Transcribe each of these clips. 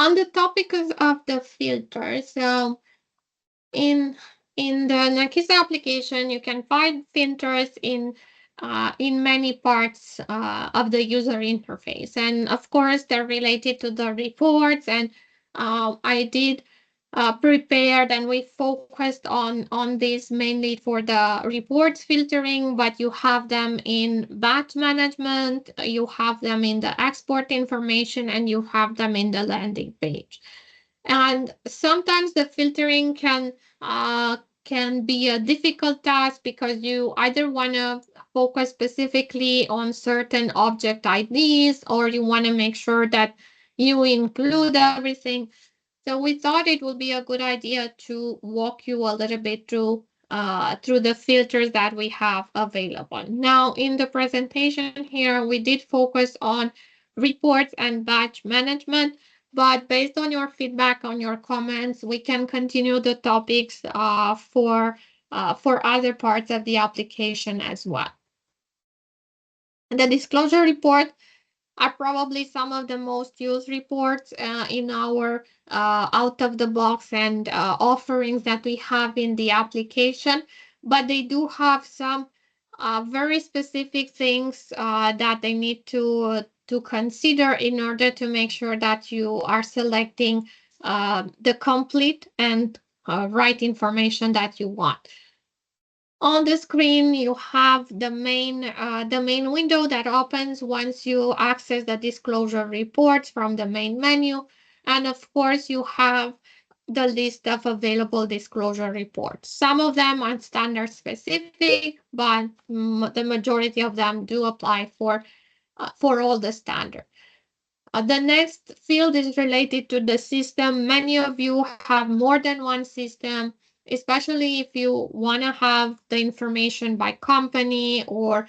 On the topic of the filters, so in the Nakisa application, you can find filters in many parts of the user interface, and of course, they're related to the reports. And I did prepared, and we focused on this mainly for the reports filtering. But you have them in batch management, you have them in the export information, and you have them in the landing page. And sometimes the filtering can be a difficult task because you either want to focus specifically on certain object IDs, or you want to make sure that you include everything. So we thought it would be a good idea to walk you a little bit through the filters that we have available. Now, in the presentation here, we did focus on reports and batch management, but based on your feedback, on your comments, we can continue the topics for other parts of the application as well. The disclosure report are probably some of the most used reports in our out of the box and offerings that we have in the application, but they do have some very specific things that they need to consider in order to make sure that you are selecting the complete and right information that you want. On the screen, you have the main window that opens once you access the disclosure reports from the main menu. And of course, you have the list of available disclosure reports. Some of them are standard specific, but the majority of them do apply for all the standard. The next field is related to the system. Many of you have more than one system, especially if you want to have the information by company or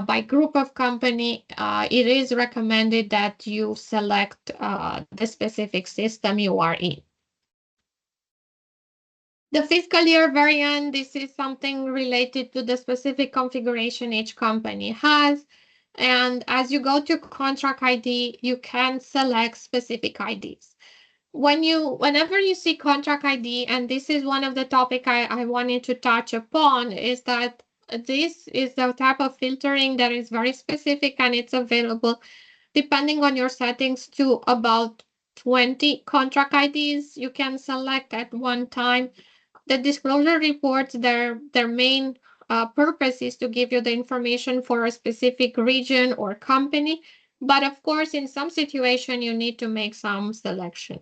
by group of company. It is recommended that you select the specific system you are in. The fiscal year variant, this is something related to the specific configuration each company has. And as you go to contract ID, you can select specific IDs. Whenever you see contract ID, and this is one of the topic I wanted to touch upon, is that this is the type of filtering that is very specific, and it's available depending on your settings to about 20 contract IDs you can select at one time. The disclosure reports, their main purpose is to give you the information for a specific region or company. But of course, in some situation, you need to make some selection.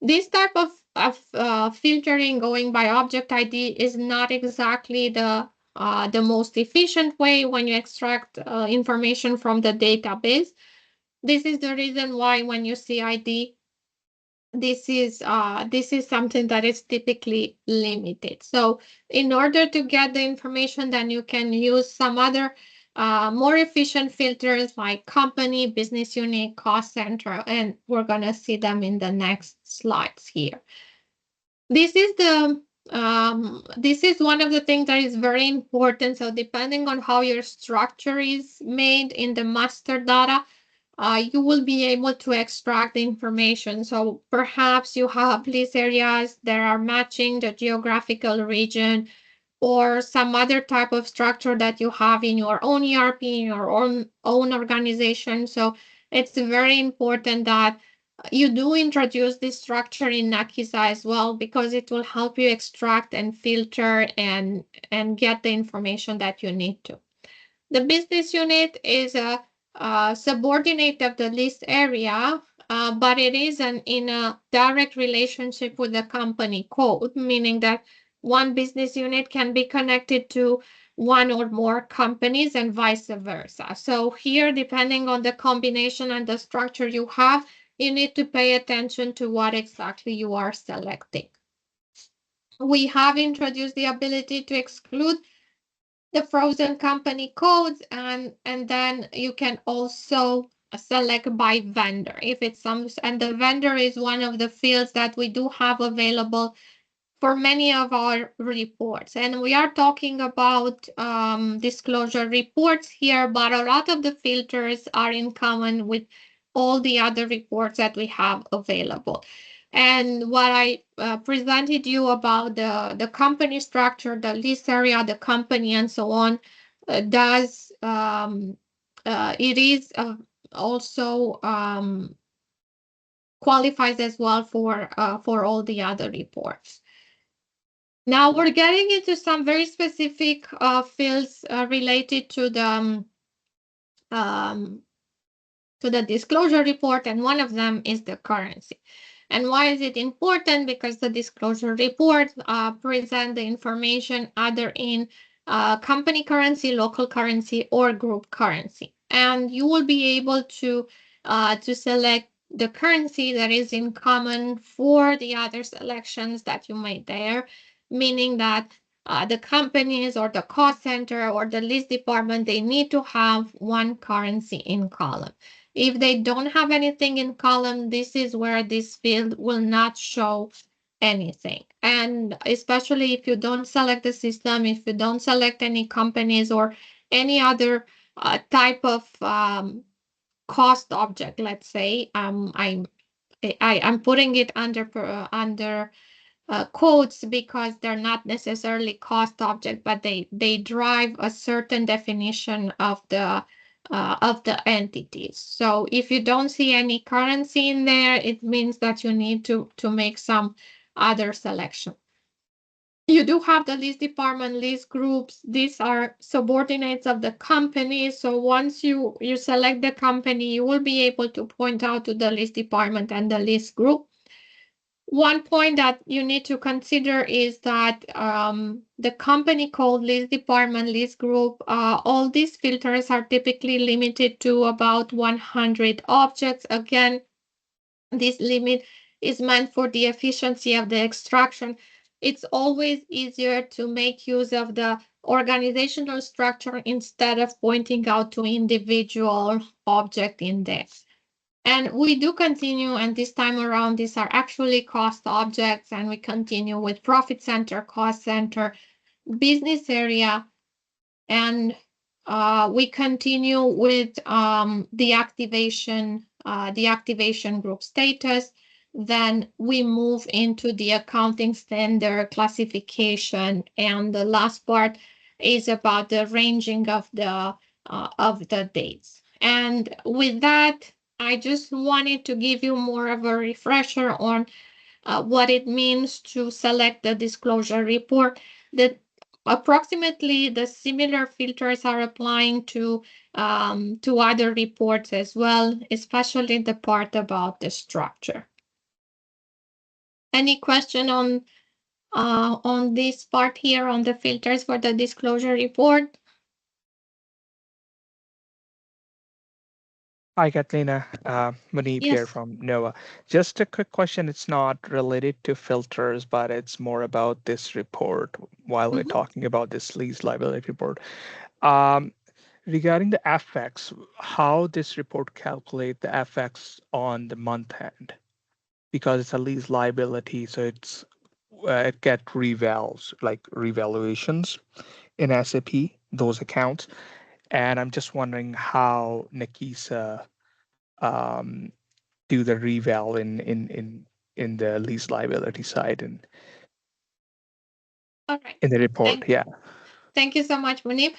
This type of filtering going by object ID is not exactly the most efficient way when you extract information from the database. This is the reason why when you see ID, this is something that is typically limited. So in order to get the information, then you can use some other more efficient filters like company, business unit, cost center, and we're going to see them in the next slides here. This is one of the things that is very important. So depending on how your structure is made in the master data, you will be able to extract the information. So perhaps you have lease areas that are matching the geographical region, or some other type of structure that you have in your own ERP, in your own organization. So it's very important that you do introduce this structure in Nakisa as well, because it will help you extract and filter and get the information that you need to. The business unit is a subordinate of the lease area, but it is in a direct relationship with the company code, meaning that one business unit can be connected to one or more companies and vice versa. So here, depending on the combination and the structure you have, you need to pay attention to what exactly you are selecting. We have introduced the ability to exclude the frozen company codes, and then you can also select by vendor if it's some, and the vendor is one of the fields that we do have available for many of our reports. And we are talking about disclosure reports here, but a lot of the filters are in common with all the other reports that we have available. And what I presented you about the company structure, the lease area, the company, and so on, does it is also qualifies as well for all the other reports. Now we're getting into some very specific fields related um, to the disclosure report, and one of them is the currency. And why is it important? Because the disclosure report present the information either in company currency, local currency, or group currency, and you will be able to select the currency that is in common for the other selections that you made there, meaning that the companies or the cost center or the lease department, they need to have one currency in column. If they don't have anything in column, this is where this field will not show anything. And especially if you don't select the system, if you don't select any companies or any other type of cost object, let's say, I'm putting it under codes because they're not necessarily cost object, but they drive a certain definition of the entities. So if you don't see any currency in there, it means that you need to make some other selection. You do have the lease department, lease groups. These are subordinates of the company. So once you select the company, you will be able to point out to the lease department and the lease group. One point that you need to consider is that the company code, lease department, lease group, all these filters are typically limited to about 100 objects. Again, this limit is meant for the efficiency of the extraction. It's always easier to make use of the organizational structure instead of pointing out to individual object index. And we do continue, and this time around, these are actually cost objects, and we continue with profit center, cost center, business area, and we continue with the activation group status. Then we move into the accounting standard classification, and the last part is about the ranging of the dates. And with that, I just wanted to give you more of a refresher on what it means to select the disclosure report. That approximately the similar filters are applying to other reports as well, especially the part about the structure. Any question on this part here on the filters for the disclosure report? Hi, Katlina. Munib here Yes. from NOAA. Just a quick question. It's not related to filters, but it's more about this report while we're Mhm. talking about this lease liability report. Um, Regarding the FX, how this report calculate the FX on the month end? Because it's a lease liability, so it get revals, like revaluations in SAP, those accounts. And I'm just wondering how Nakisa um, do the reval in the lease liability side and All right. in the report. Thank Yeah. Thank you so much, Munib.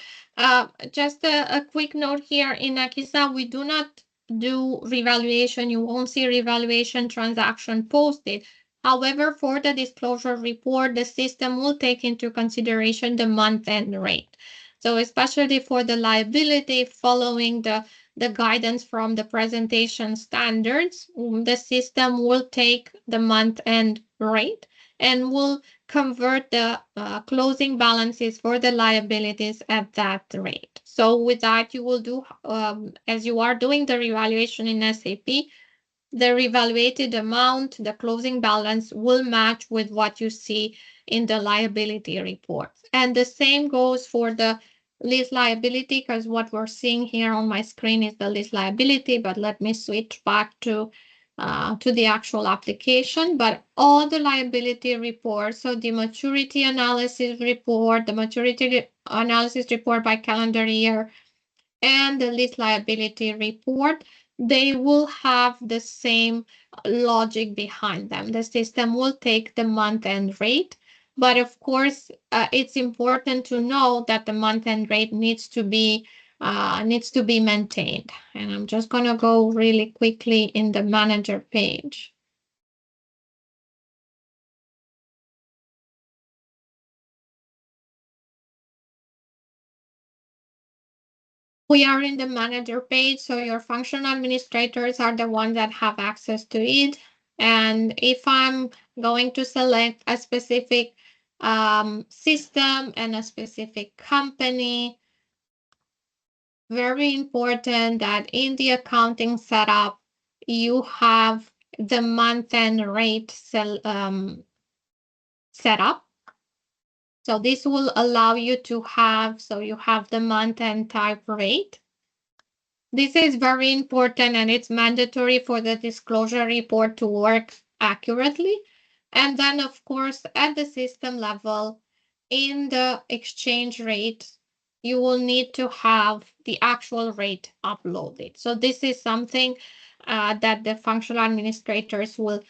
Just a quick note here in Akisa, we do not do revaluation. You won't see revaluation transaction posted. However, for the disclosure report, the system will take into consideration the month-end rate. So especially for the liability following the guidance from the presentation standards, the system will take the month-end rate and will convert the closing balances for the liabilities at that rate. So with that, you will do, as you are doing the revaluation in SAP, the revaluated amount, the closing balance will match with what you see in the liability report. And the same goes for the lease liability, because what we're seeing here on my screen is the lease liability, but let me switch back to the actual application. But all the liability reports, so the maturity analysis report, the maturity analysis report by calendar year, and the lease liability report, they will have the same logic behind them. The system will take the month end rate, but of course, it's important to know that the month end rate needs to be maintained. And I'm just going to go really quickly in the manager page. We are in the manager page, so your functional administrators are the ones that have access to it. And if I'm going to select a specific system and a specific company, very important that in the accounting setup, you have the month end rate set up. So this will allow you to have, so you have the month end type rate. This is very important and it's mandatory for the disclosure report to work accurately. And then, of course, at the system level, in the exchange rate, you will need to have the actual rate uploaded. So this is something that the functional administrators will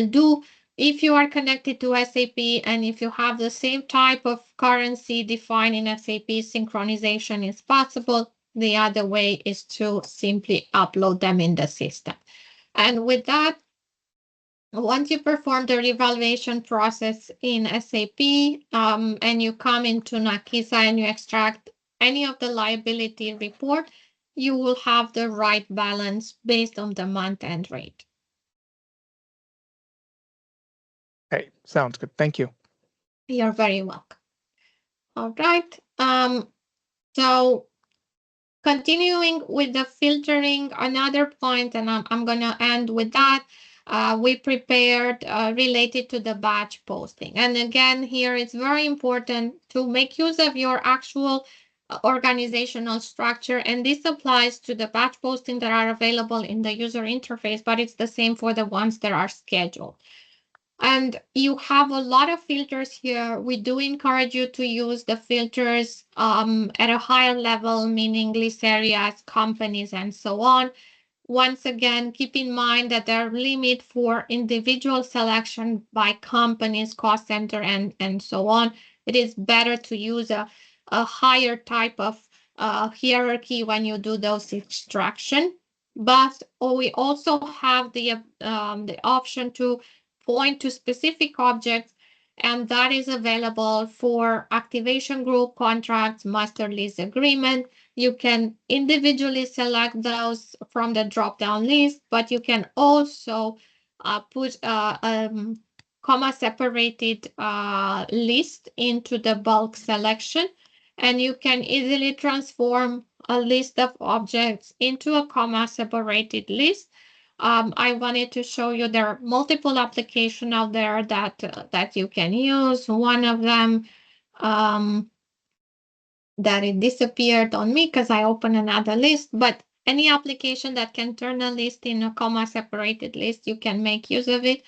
do. If you are connected to SAP and if you have the same type of currency defined in SAP, synchronization is possible. The other way is to simply upload them in the system. And with that, once you perform the revaluation process in SAP and you come into Nakisa and you extract any of the liability report, you will have the right balance based on the month end rate. Okay, sounds good. Thank you. You're very welcome. All right. So continuing with the filtering, another point, and I'm going to end with that. We prepared related to the batch posting. And again, here it's very important to make use of your actual organizational structure. And this applies to the batch posting that are available in the user interface, but it's the same for the ones that are scheduled. And you have a lot of filters here. We do encourage you to use the filters at a higher level, meaning list areas, companies, and so on. Once again, keep in mind that there are limits for individual selection by companies, cost center, and so on. It is better to use a higher type of hierarchy when you do those extraction. But we also have the option to point to specific objects, and that is available for activation group contracts, master lease agreement. You can individually select those from the drop-down list, but you can also put comma separated list into the bulk selection, and you can easily transform a list of objects into a comma separated list. I wanted to show you there are multiple applications out there that you can use. One of them that it disappeared on me because I opened another list, but any application that can turn a list in a comma separated list, you can make use of it,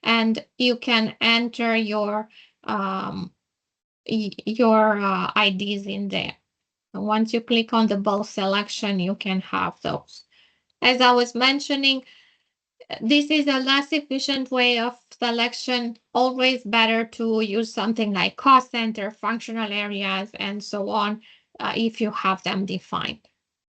and you can enter your IDs in there. And once you click on the bulk selection, you can have those. As I was mentioning, this is a less efficient way of selection. Always better to use something like cost center, functional areas, and so on if you have them defined.